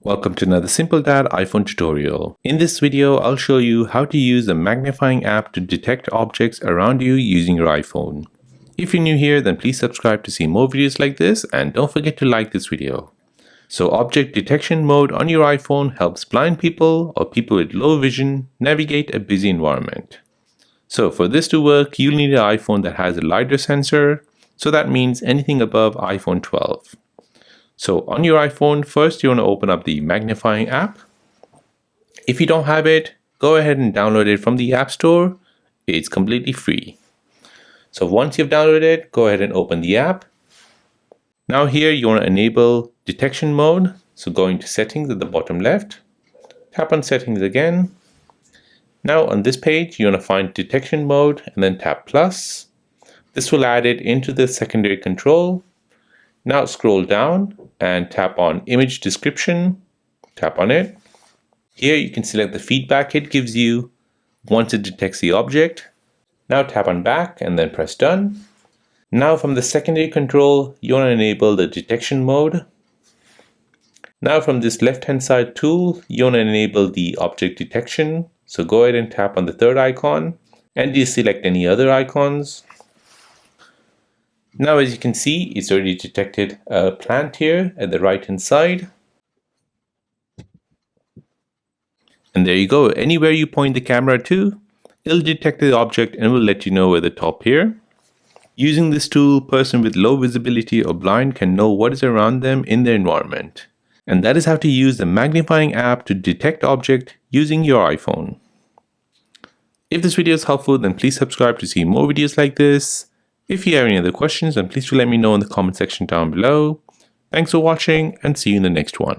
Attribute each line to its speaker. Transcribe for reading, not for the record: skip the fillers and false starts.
Speaker 1: Welcome to another Simple Dad iPhone tutorial. In this video, I'll show you how to use the magnifying app to detect objects around you using your iPhone. If you're new here, then please subscribe to see more videos like this and don't forget to like this video. So object detection mode on your iPhone helps blind people or people with low vision navigate a busy environment. So for this to work, you'll need an iPhone that has a LiDAR sensor. So that means anything above iPhone 12. So on your iPhone, first you want to open up the magnifying app. If you don't have it, go ahead and download it from the App Store. It's completely free. So once you've downloaded it, go ahead and open the app. Now here you want to enable detection mode. So go into settings at the bottom left, tap on settings again. Now on this page, you want to find detection mode and then tap plus. This will add it into the secondary control. Now scroll down and tap on image description, tap on it. Here you can select the feedback it gives you once it detects the object. Now tap on back and then press done. Now from the secondary control, you want to enable the detection mode. Now from this left hand side tool, you want to enable the object detection. So go ahead and tap on the third icon and deselect any other icons. Now as you can see, it's already detected a plant here at the right hand side. And there you go, anywhere you point the camera to, it'll detect the object and will let you know at the top here. Using this tool, a person with low visibility or blind can know what is around them in their environment. And that is how to use the magnifying app to detect objects using your iPhone. If this video is helpful, then please subscribe to see more videos like this. If you have any other questions, then please do let me know in the comment section down below. Thanks for watching and see you in the next one.